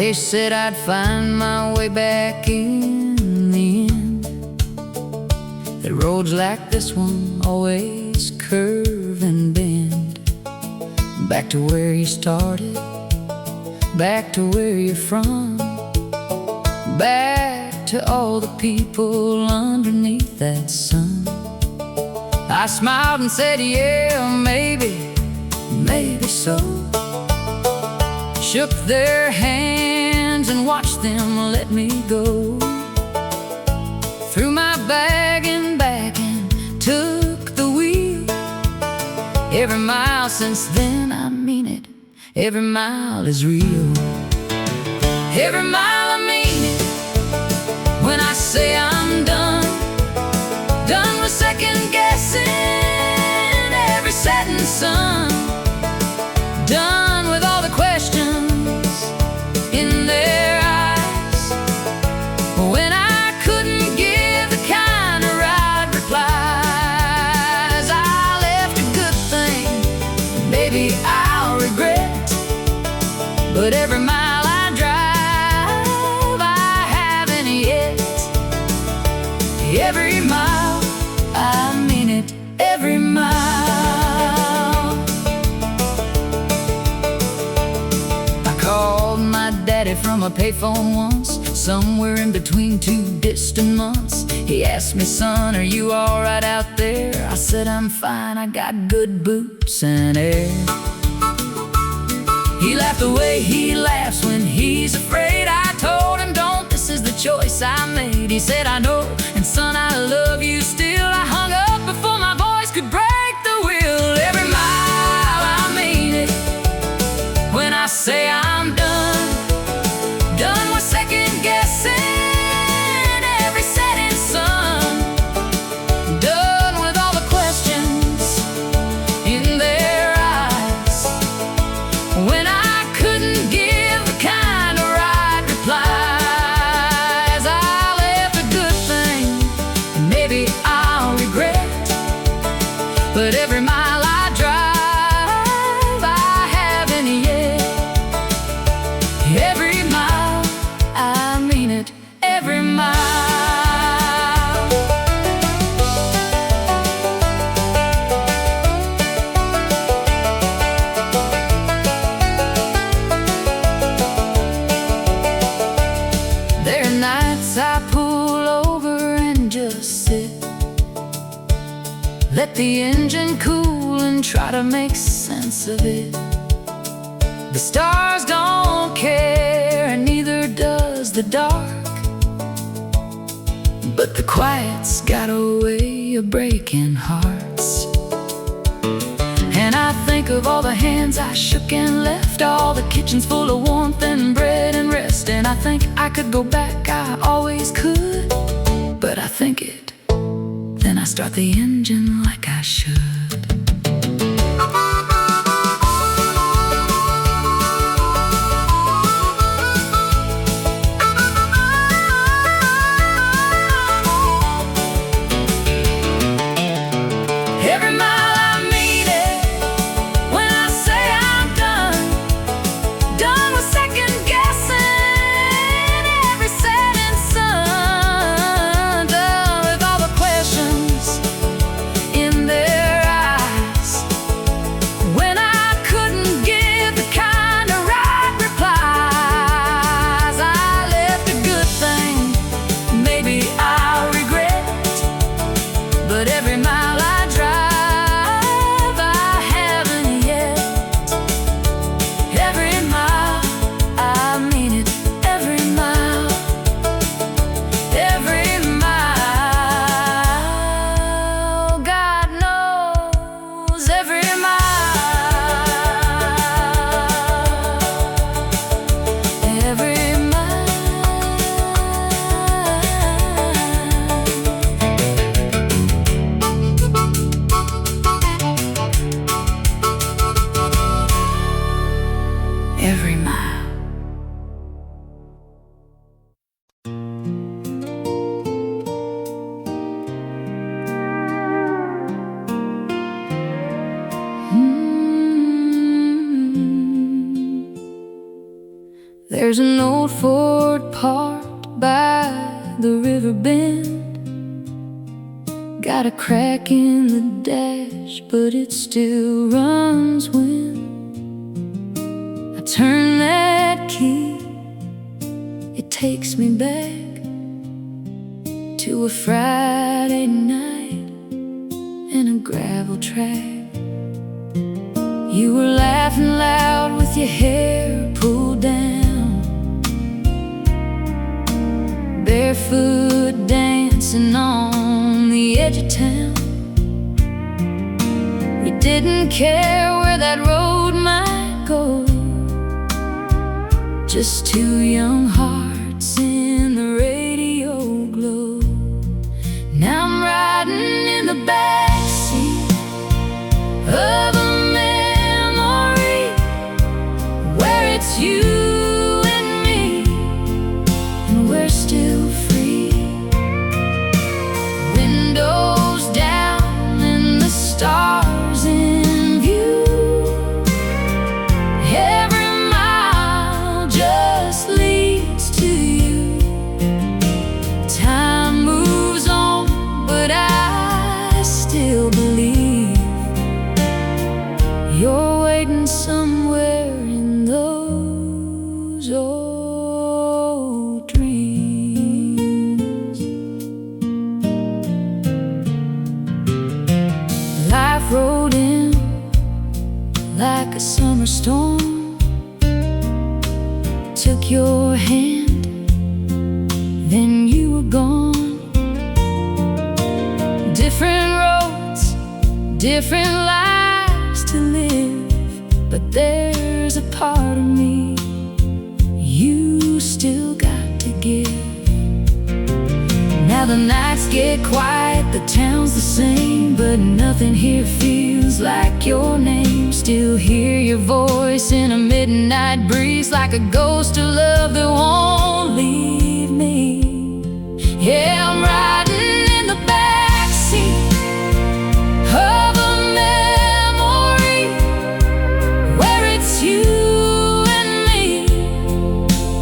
They said I'd find my way back in the end. That roads like this one always curve and bend. Back to where you started, back to where you're from, back to all the people underneath that sun. I smiled and said, yeah, maybe, maybe so. Shook their hands and watched them let me go. Threw my bag and back and took the wheel. Every mile since then, I mean it, every mile is real. Every mile I mean it, when I say I'm done. Done with second guessing every setting sun. Done with all the questions in their eyes, when I couldn't give the kind of right replies. I left a good thing, maybe I'll regret, but every mile I drive, I haven't yet. Every mile, I mean it, every mile. Daddy from a payphone once, somewhere in between two distant months. He asked me, son, are you alright out there? I said, I'm fine, I got good boots and air. He laughed the way he laughs when he's afraid. I told him, don't, this is the choice I made. He said, I know, and son, I love you still. I hung up before my voice could break the wheel. Every mile, I mean it, when I say I'm done. Done with second guessing every setting sun. Done with all the questions in their eyes, when I couldn't give the kind of right replies. I left a good thing, and maybe I'll regret, but every mile I drive, I haven't yet. Every mile, I mean it, every mile. There are nights I pull over and just sit, let the engine cool and try to make sense of it. The stars don't care, and neither does the dark, but the quiet's got a way of breaking hearts. And I think of all the hands I shook and left, all the kitchens full of warmth and bread and rest. And I think I could go back, I always could, but I think it, then I start the engine like I should. Every mile I mean it, when I say I'm done. Done with second guessing every setting sun. Done with all the questions in their eyes, when I couldn't give the kind of right replies. I left a good thing, maybe I'll regret, but every mile I drive, I haven't yet. Every mile, I mean it, every mile. Every mile, God knows, every mile. Every mile. There's an old Ford parked by the river bend. Got a crack in the dash, but it still runs when I turn that key. It takes me back to a Friday night and a gravel track. You were laughing loud with your hair pulled down, barefoot dancing on the edge of town. We didn't care where that road might go, just two young hearts in the radio glow. Now I'm riding in the backseat of a memory where it's you and me, and we're still free. Windows down and the stars in view. Every mile just leads to you. Time moves on, but I still believe you're waiting somewhere in those old dreams. Life rolled in like a summer storm, took your hand, then you were gone. Different roads, different lives to live, but there's a part of me you still got to give. Now the nights get quiet, the town's the same, but nothing here feels like your name. Still hear your voice in a midnight breeze, like a ghost of love that won't leave me. Yeah, I'm riding in the backseat of a memory where it's you and me,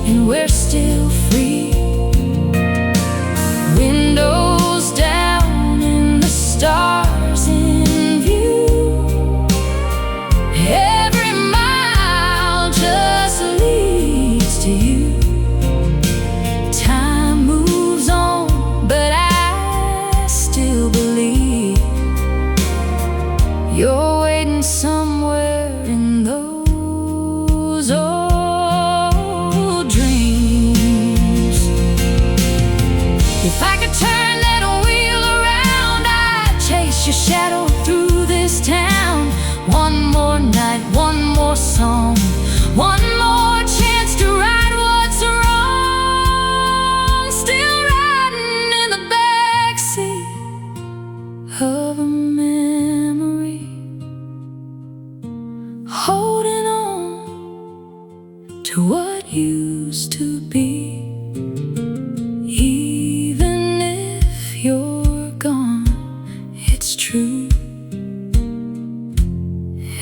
and we're still free. Windows down and the stars in view. Every mile just leads to you. Time moves on, but I still believe you're waiting somewhere in those old dreams. If I could turn that wheel around, I'd chase your shadow through this town. One more night, one more song, one more chance to right what's wrong. Still riding in the backseat of a memory, holding on to what used to be. Even if you're gone, it's true.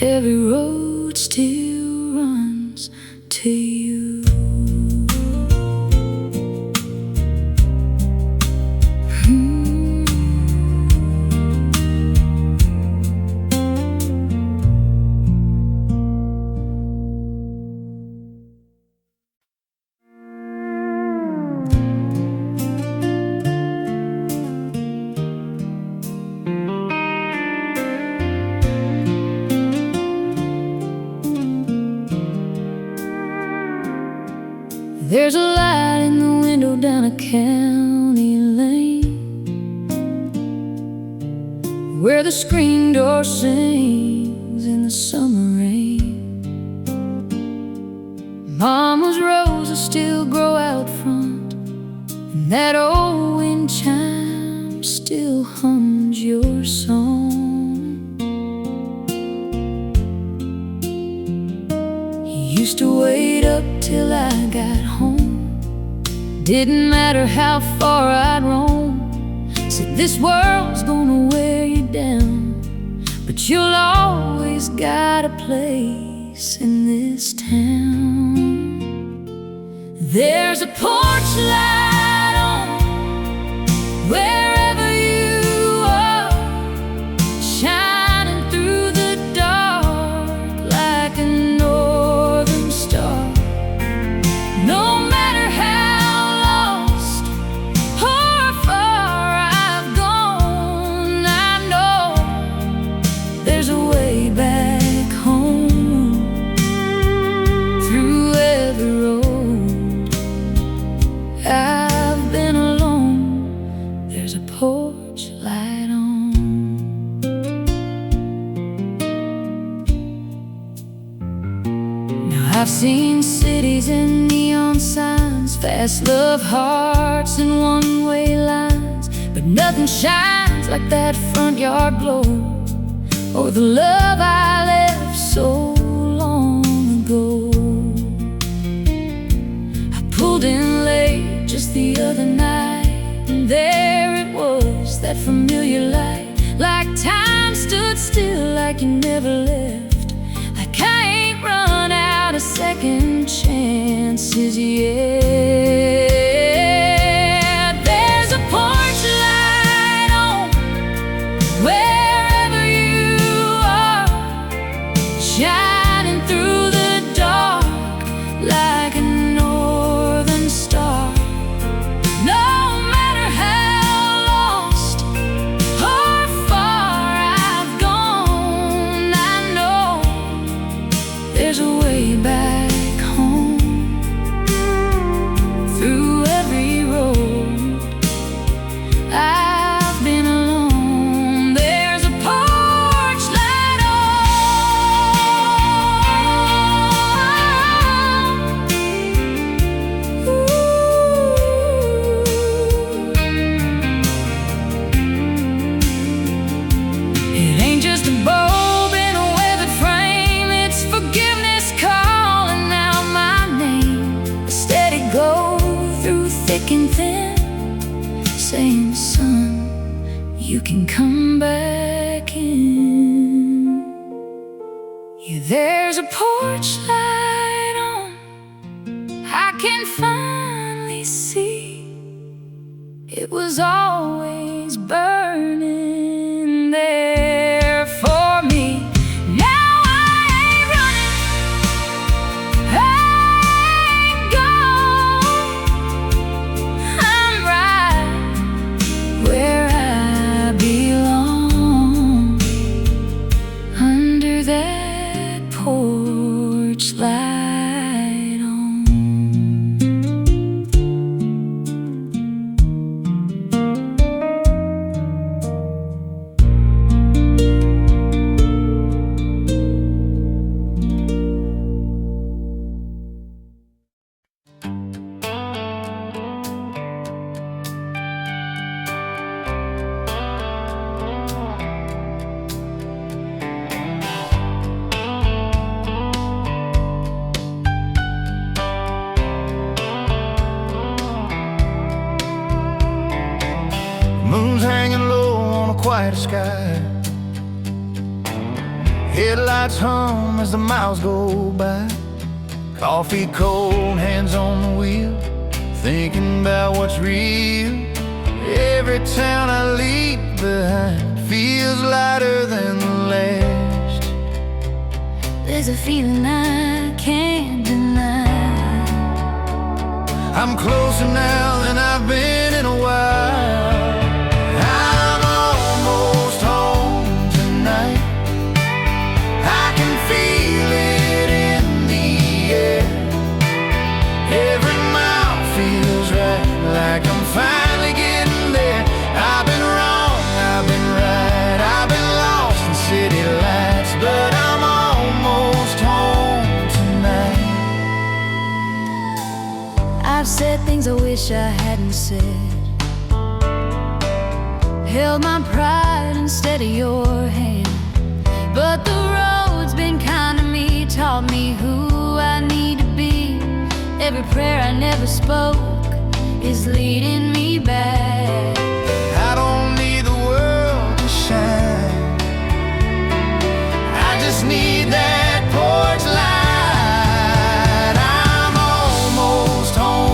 Every road still runs to you. There's a light in the window down a county lane, where the screen door sings in the summer rain. Mama's roses still grow out front, and that old wind chime still hums your song. You used to wait up till I got home. Didn't matter how far I'd roam. Said this world's gonna wear you down, but you'll always got a place in this town. There's a porch light on wherever you are, shining through the dark like a northern star. No matter how lost or far I've gone, I know there's a way back home through every road I've been alone. There's a porch light on. Now I've seen cities and neon signs, fast love hearts and one-way lines, but nothing shines like that front yard glow, or the love I left so long ago. I pulled in late just the other night, and there it was, that familiar light, like time stood still, like you never left, like I ain't run out of second chances yet. There's a porch light on wherever you are, shining through the dark like a northern star. No matter how lost or far I've gone, I know there's a way back home through every road I've been alone. There's a porch light on. It ain't just a bulb in a weathered frame, it's forgiveness calling out my name. A steady glow through thick and thin, saying, son, you can come back in. Yeah, there's a porch light on, I can finally see it was always burning there for me. Now I ain't running, I ain't gone, I'm right where I belong, under that porch light on. Moon's hanging low on a quiet sky. Headlights hum as the miles go by. Coffee cold, hands on the wheel, thinking about what's real. Every town I leave behind feels lighter than the last. There's a feeling I can't deny. I'm closer now than I've been in a while. I'm almost home tonight. I can feel it in the air. Every mile feels right, like I'm finally getting there. I've been wrong, I've been right, I've been lost in city lights, but I'm almost home tonight. I've said things I wish I hadn't said, held my pride instead of your hand, but the road's been kind to me, taught me who I need to be. Every prayer I never spoke is leading me back. I don't need the world to shine, I just need that porch light. I'm almost home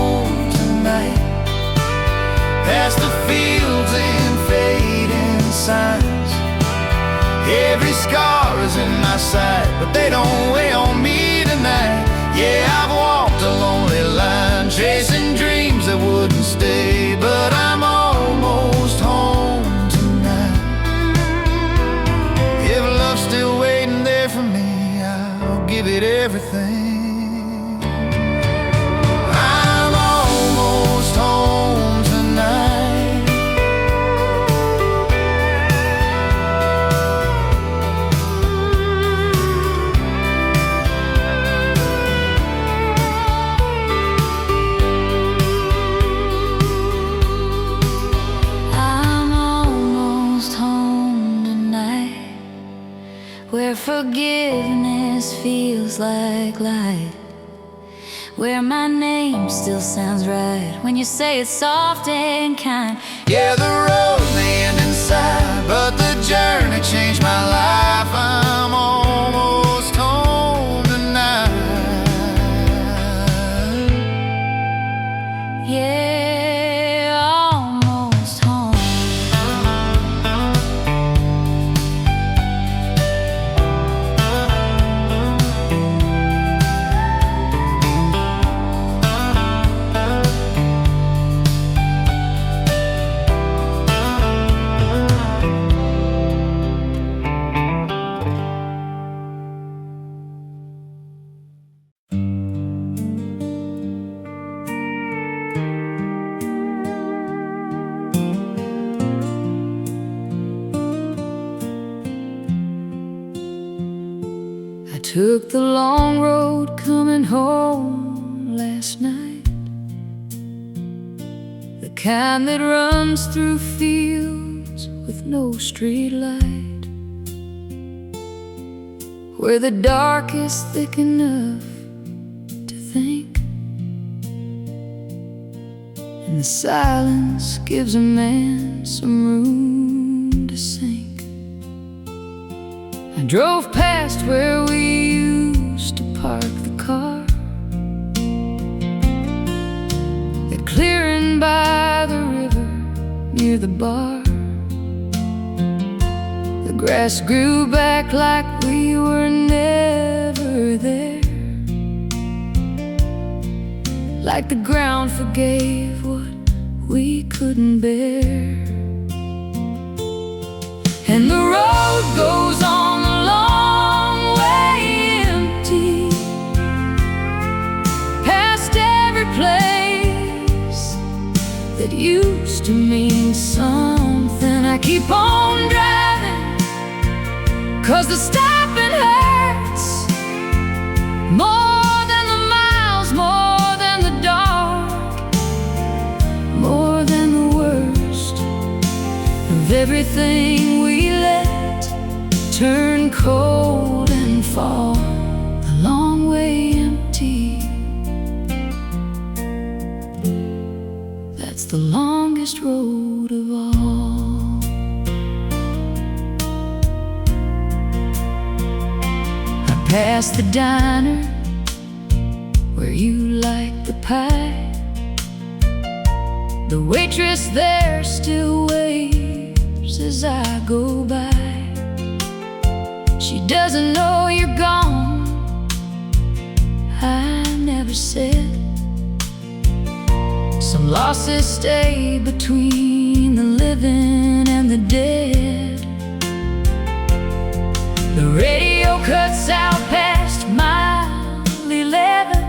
Every scar is in my sight, but they don't weigh on me tonight. Yeah, I've walked a lonely line, chasing dreams that wouldn't stay, but I'm almost home tonight. If love's still waiting there for me, I'll give it everything. I'm almost home tonight. I'm almost home tonight, where forgiveness feels like light, where my name still sounds right when you say it's soft and kind. Yeah, the road may end inside, but the journey changed my life. I'm almost home tonight. Yeah, almost home. I took the long road coming home last night, the kind that runs through fields with no street light, where the dark is thick enough to think, and the silence gives a man some room to sink. I drove past where we used to park the car, that clearing by the river near the bar. The grass grew back like we were never there, like the ground forgave what we couldn't bear. And the road goes on a long way empty, past every place that used to mean something. I keep on driving, 'cause the stopping hurts more than the miles, more than the dark, more than the worst of everything we let turn cold and fall a long way empty. That's the longest road of all. I passed the diner where you like the pie. The waitress there still waves as I go by. She doesn't know you're gone, I never said. Some losses stay between the living and the dead. The radio cuts out past mile 11,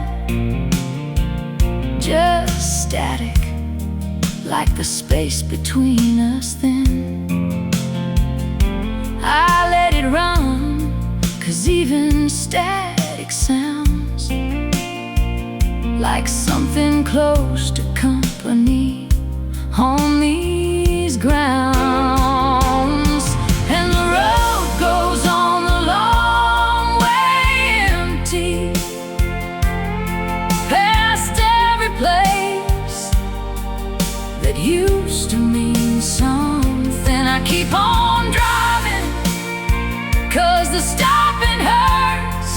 just static, like the space between us then. I let it run, 'cause even static sounds like something close to company on these grounds. And the road goes on a long way empty, past every place that used to mean something. I keep on driving, 'cause the stopping hurts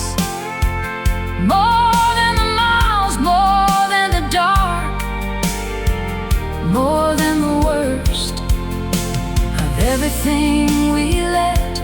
more than the miles, more than the dark, more than the worst of everything we let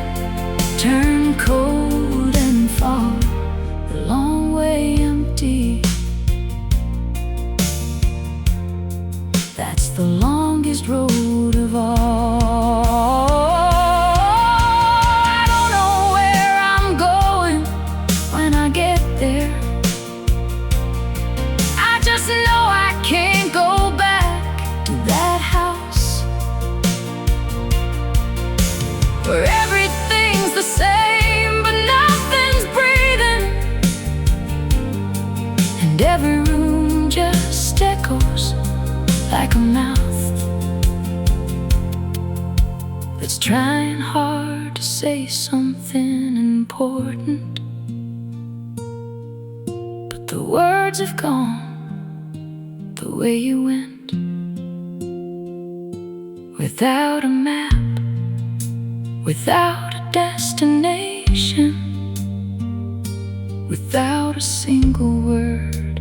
say something important, but the words have gone the way you went, without a map, without a destination, without a single word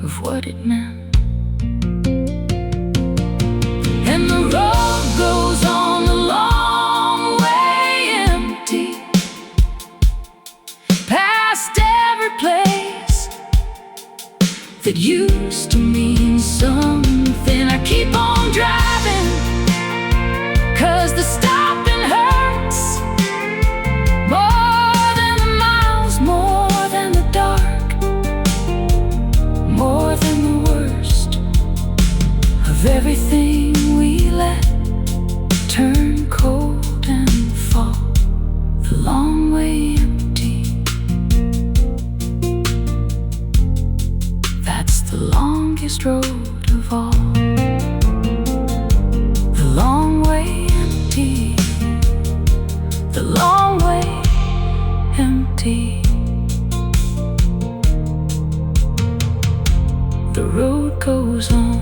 of what it meant. And the road goes on a long way empty, past every place that used to mean something. I keep on driving, 'cause the stopping hurts more than the miles, more than the dark, more than the worst of everything we let turn cold and fall the long way empty. That's the longest road of all, the long way empty, the long way empty. The road goes on.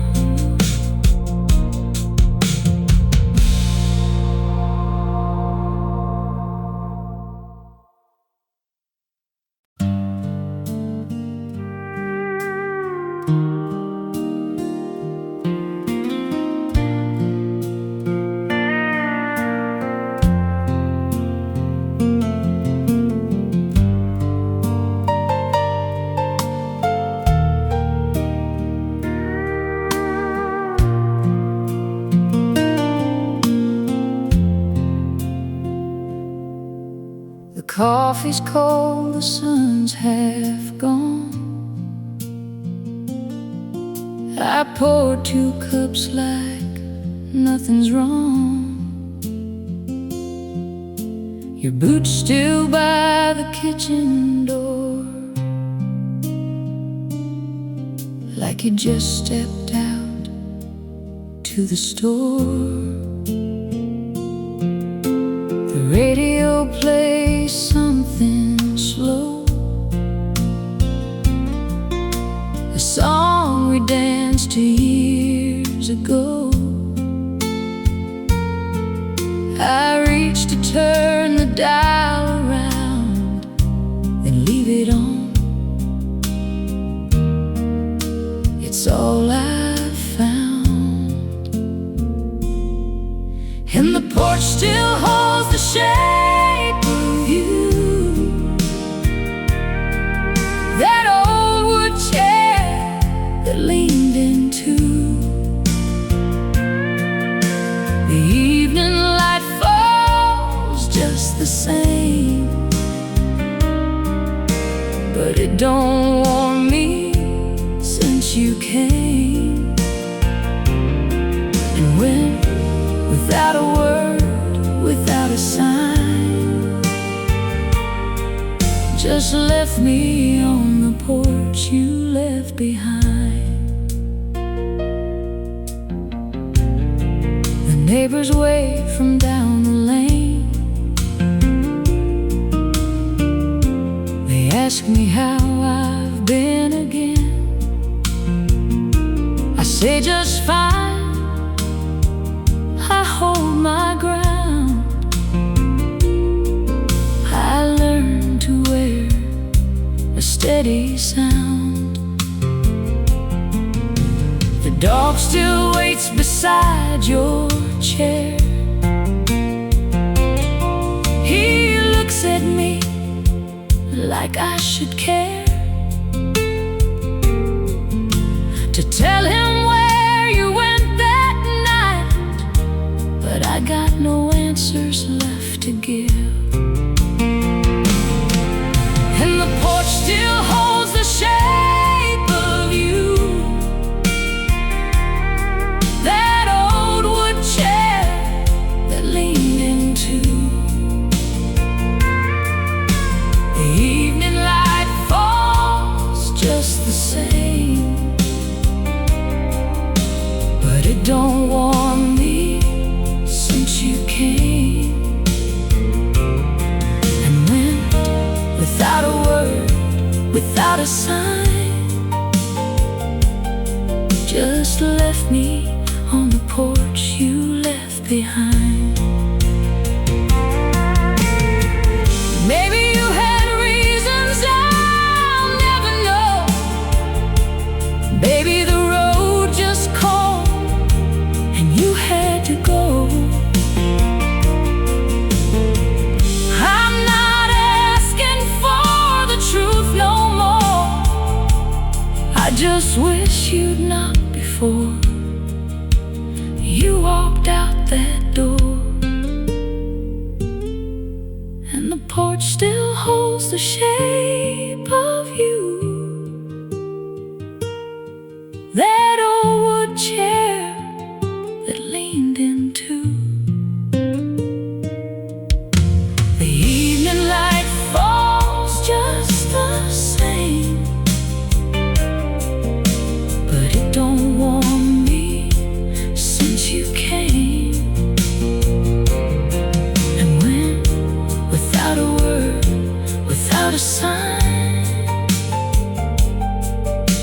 The coffee's cold, the sun's half gone. I poured 2 cups like nothing's wrong. Your boots still by the kitchen door, like you just stepped out to the store. The radio plays something slow, a song we danced to years ago. I reach to turn the dial around, then leave it on. It's all I've found, and the porch still holds the shape of you, that old wood chair that leaned into. The evening light falls just the same, but it don't warm me since you came. And when, without a word, without a sign, just left me on the porch you left behind. The neighbors wave from down the lane, they ask me how I've been again. I say just fine, I hold my ground. I learned to wear a steady sound. The dog still waits beside your chair. He looks at me like I should care, to tell him where you went that night, but I got no answers left to give. And the porch still holds the shape of you, that old wood chair that leaned into. The evening light falls just the same, just left me on the porch you left behind. Maybe you had reasons I'll never know. Baby, the road just called and you had to go. I'm not asking for the truth no more. I just wish you'd knocked before you walked out that door. And the porch still holds the shape of you, that old wood chair that leaned into. The evening light falls just the same, but it don't warm me since you came. And when, without a word, without a sign,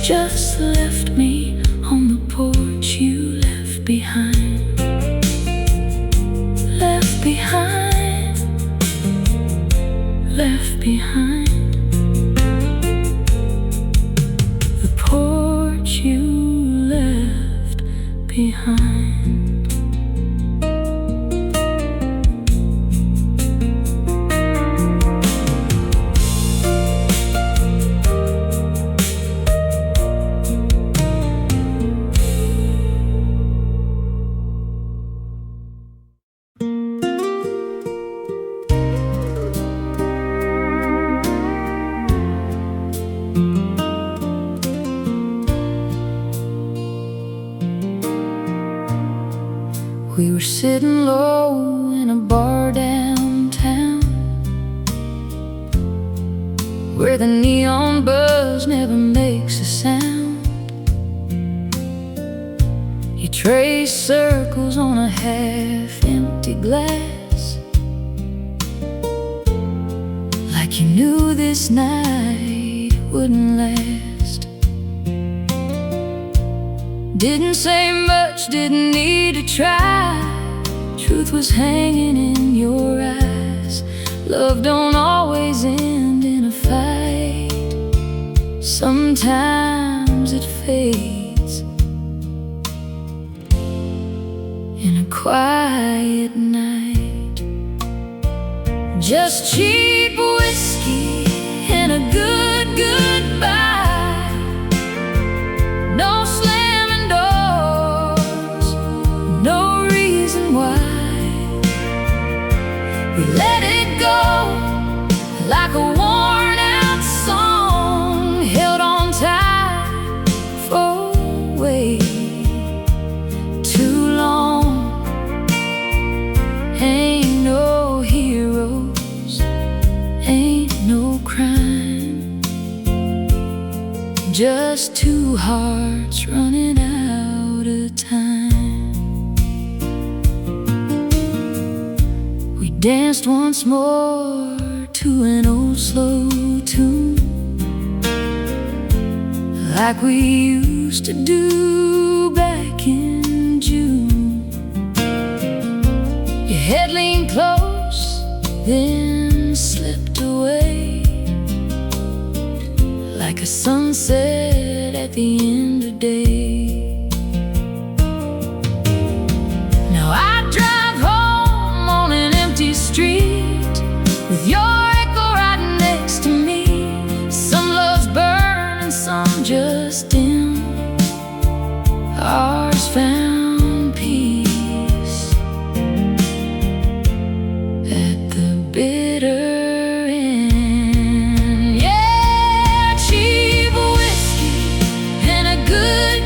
just left me on the porch you left behind. Left behind, left behind. The porch you left behind. We were sitting low in a bar downtown, where the neon buzz never makes a sound. You trace circles on a half-empty glass, like you knew this night wouldn't last. Didn't say much, didn't need to try. Truth was hanging in your eyes. Love don't always end in a fight. Sometimes it fades in a quiet night. Just cheap whiskey and a good goodbye. No slamming doors, no reason why. We let it go like a worn-out song, held on tight for way too long. Ain't no heroes, ain't no crime, just two hearts running out of time. We danced once more to an old slow tune, like we used to do back in June. Your head leaned close, then slipped away, like a sunset at the end of day. Now I drive home on an empty street, with your echo right next to me. Some loves burn and some just dim. Ours found peace at the bitter end. Yeah, cheap whiskey and a good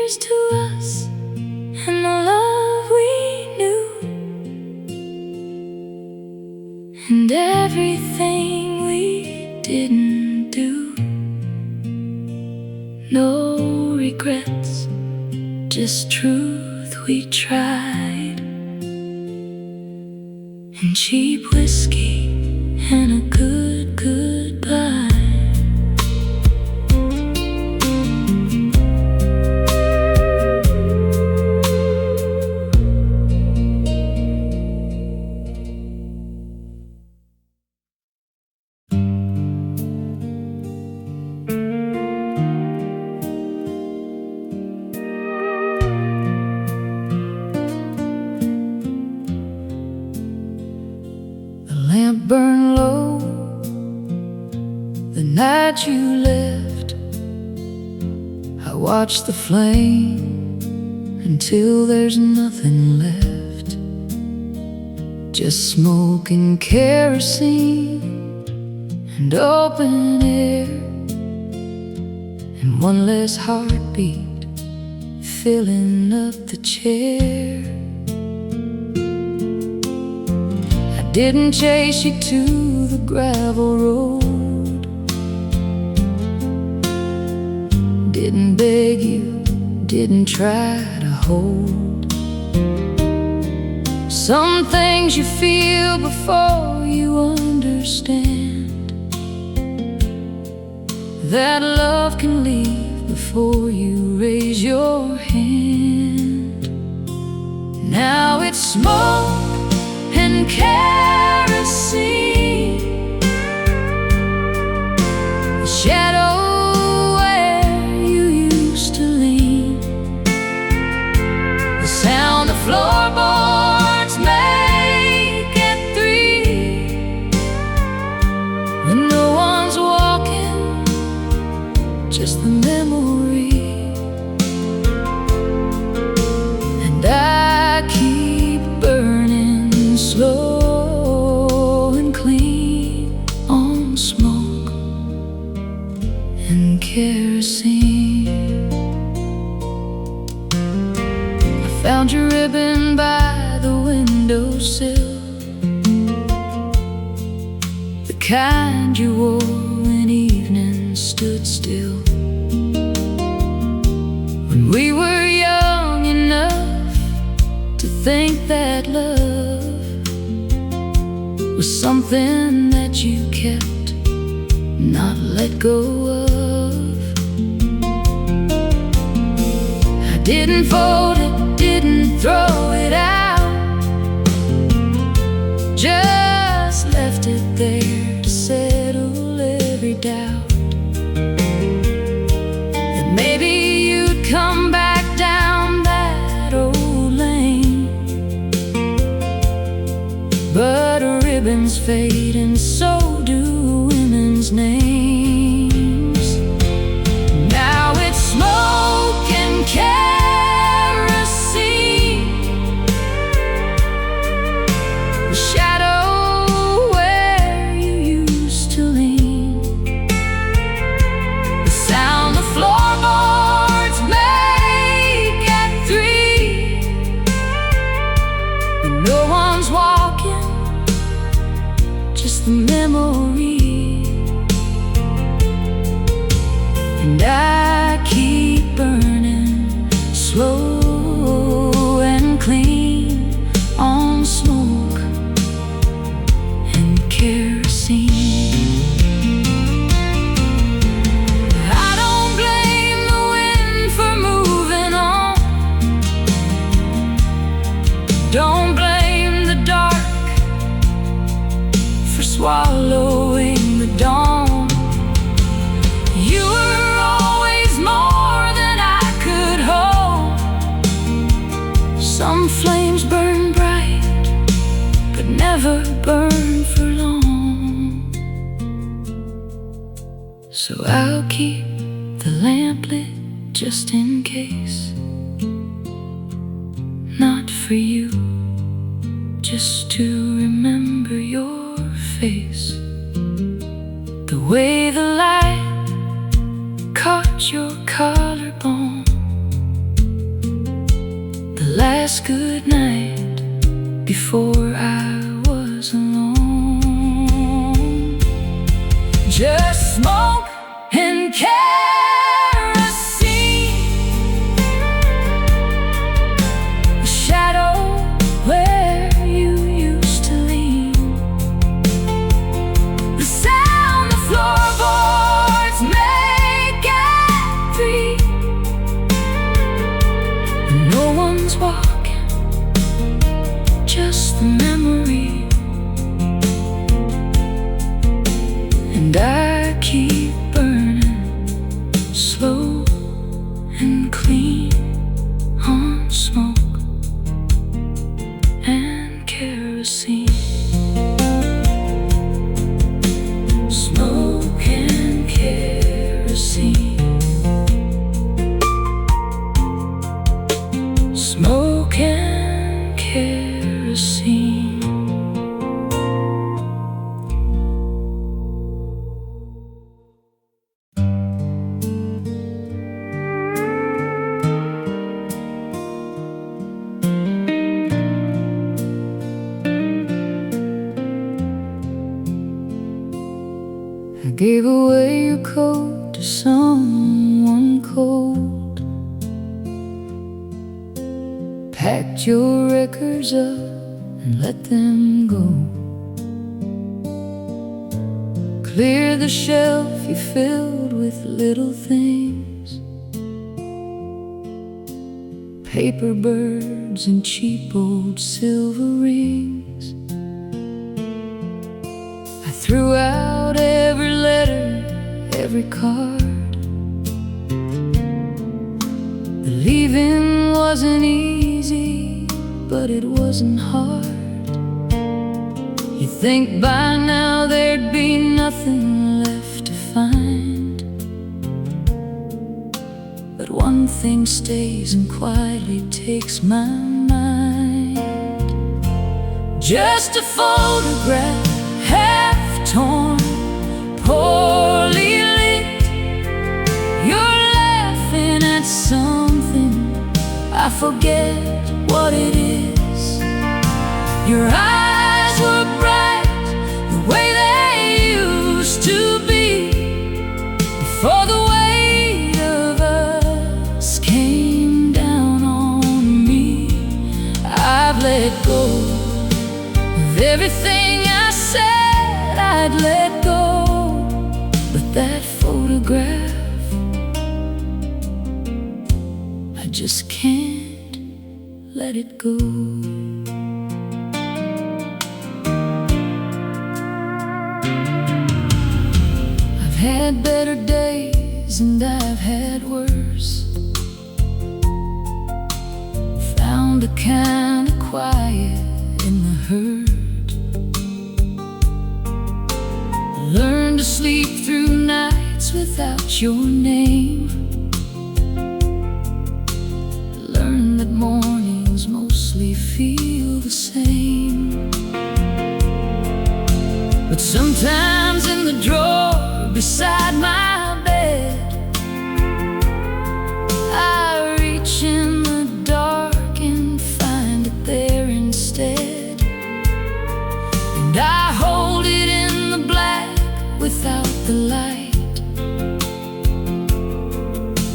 years to us and the love we knew, and everything we didn't do. No regrets, just truth we tried, and cheap whiskey and a good goodbye. Lamp burned low the night you left. I watched the flame until there's nothing left, just smoke and kerosene and open air, and one less heartbeat filling up the chair. Didn't chase you to the gravel road, didn't beg you, didn't try to hold. Some things you feel before you understand, that love can leave before you raise your hand. Now it's smoke and kerosene, the shadow where you used to lean, the sound of floorboards make at 3, when no one's walking, just the memory. And I keep burning slow and clean on smoke and kerosene. I found your ribbon by the windowsill, the kind you wore when evenings stood still, when we were young enough to think that love was something that you kept, not let go of. I didn't fold it, didn't throw it out, just left it there to settle every doubt, that maybe you'd come back down that old lane. But ribbons fade and so do women's names. Now it's smoke and kerosene, the shadow where you used to lean, the sound the floorboards make at 3, when no one's walking, just the memory. And I keep burning slow and clean on smoke and kerosene. I don't blame the wind for moving on, don't blame the dark for swallowing the dawn. You were always more than I could hold. Some flames burn bright, but never burn for long. So I'll keep the lamp lit just in case, not for you, just to remember your face, the way the light caught your collarbone last good night before I was alone. Just smoke and kerosene, a shadow where you used to lean, the sound the floorboards make at 3. No one's walking, just the memory. And I keep burning slow and clean on smoke and kerosene. Smoke and kerosene. Smoke and kerosene. I gave away your coat to someone cold, packed your records up and let them go. Clear the shelf you filled with little things, paper birds and cheap old silver rings. I threw out every letter, every card. The leaving wasn't easy, but it wasn't hard. You'd think by now there'd be nothing left to find, but one thing stays and quietly takes my mind. Just a photograph, half torn, poorly lit. You're laughing at something, I forget what it is. Your eyes were bright, the way they used to be, before the weight of us came down on me. I've let go of everything I said I'd let go, but that photograph, I just can't let it go. I've had better days and I've had worse, found a kind of quiet in the hurt, learned to sleep through nights without your name, learned that mornings mostly feel the same. But sometimes in the drawer beside my bed, I reach in the dark and find it there instead, and I hold it in the black without the light,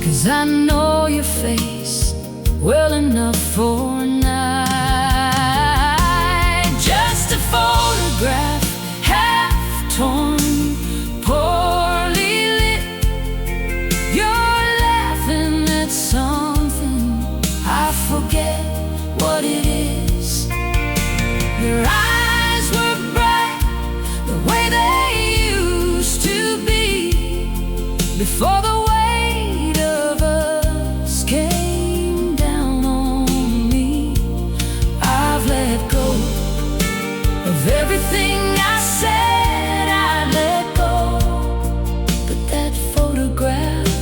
'cause I know your face well enough for a night. Just a photograph, half torn, poorly lit. You're laughing at something, I forget what it is. Your eyes were bright, the way they used to be, before the weight of us came down on me. I've let go of everything I said I'd let go, but that photograph,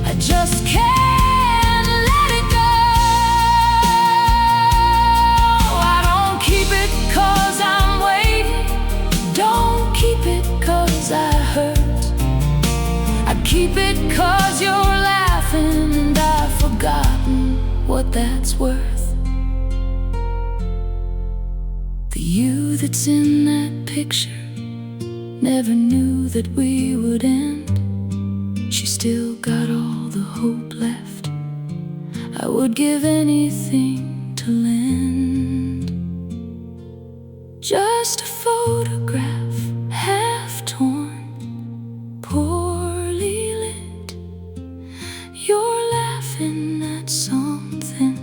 I just can't let it go. I don't keep it 'cause I'm waiting, don't keep it 'cause I hurt. I keep it 'cause you're laughing and I forgot that's worth. The you that's in that picture never knew that we would end. She still got all the hope left. I would give anything to lend. Just a photograph, half torn, poorly lit. You're laughing at something,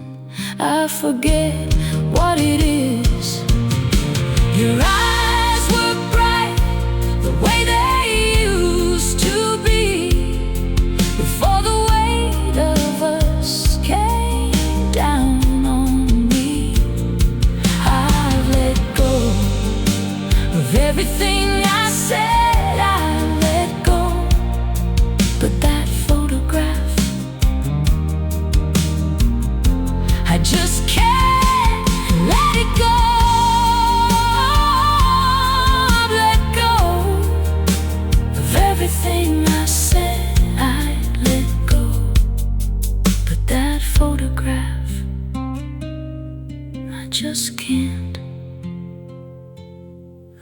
I forget what it is. Your eyes were bright, the way they used to be, before the weight of us came down on me. I've let go of everything I said, I let go. But that photograph, I just can't let it go. I've let go of everything I said, I'd let go. But that photograph, I just can't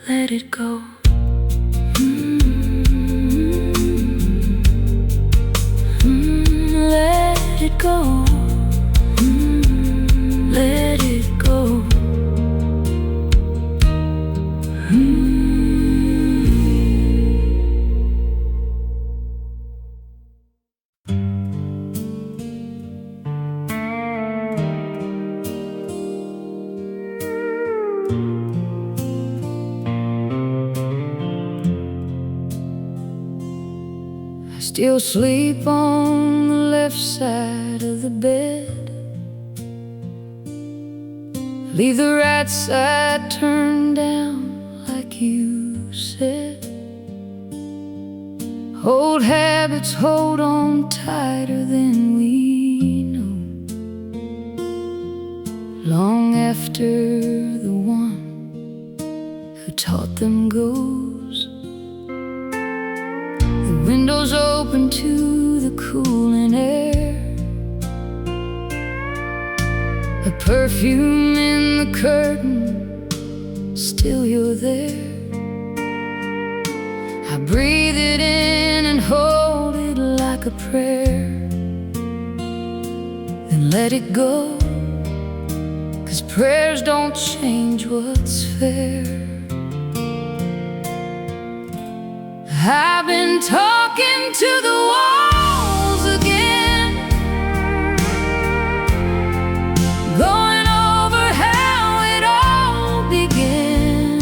let it go. Let it go. Let it go. I still sleep on the left side of the bed. Leave the right side turned down like you said. Old habits hold on tighter than we know. Long after the one who taught them goes, the window's open to the cooling air. A perfume in the curtain, still you're there. I breathe it in and hold it like a prayer, then let it go, 'cause prayers don't change what's fair. I've been talking to the walls again, going over how it all began,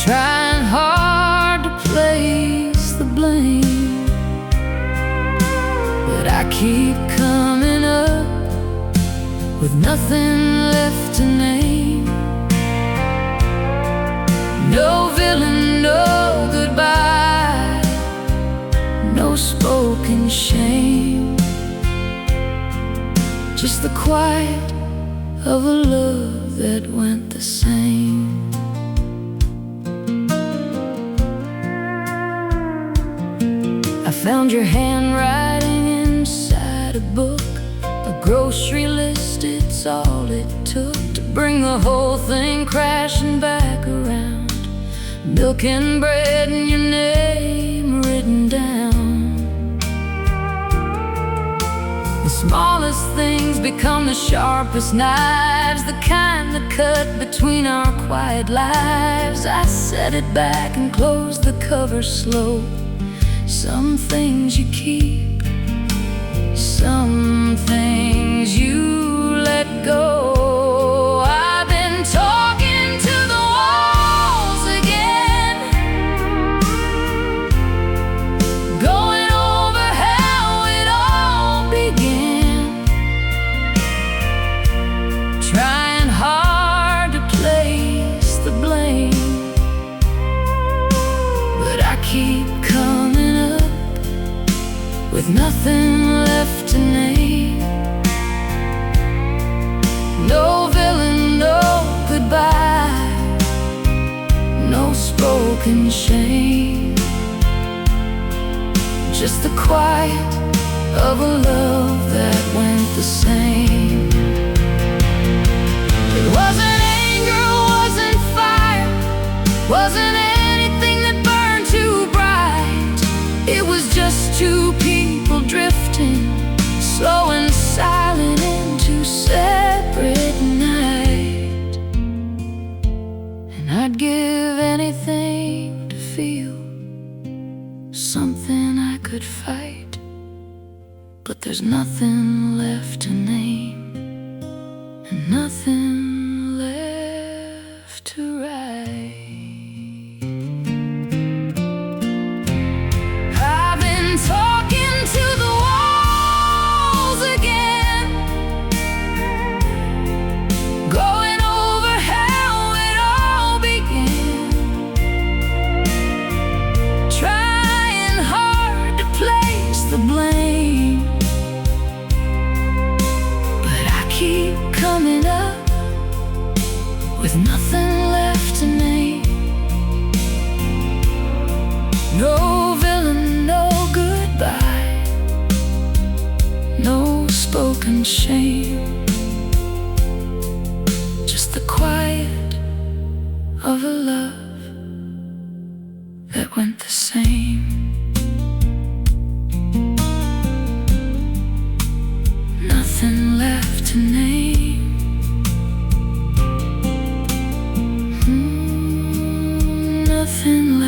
trying hard to place the blame, but I keep coming up with nothing left to name. No villain, no goodbye, no spoken shame, just the quiet of a love that went the same. I found your handwriting inside a book, a grocery list, it's all it took to bring the whole thing crashing back around. Milk and bread and your name written down. The smallest things become the sharpest knives, the kind that cut between our quiet lives. I set it back and closed the cover slow. Some things you keep, some things you let go. I've been talking to the walls again, going over how it all began, trying hard to place the blame, but I keep coming up with nothing left to name. No villain, no goodbye, no spoken shame, just the quiet of a love that went the same. It wasn't anger, wasn't fire, wasn't anything that burned too bright. It was just two people drifting, slow and silent into separate night. And I'd give anything to feel something I could fight, but there's nothing left to name and nothing left to write. I've been talking to the walls again, going over how it all began, trying hard to place the blame, but I keep coming up with nothing left to name. No villain, no goodbye, no spoken shame, just the quiet of a love that went the same. Nothing left to name. Nothing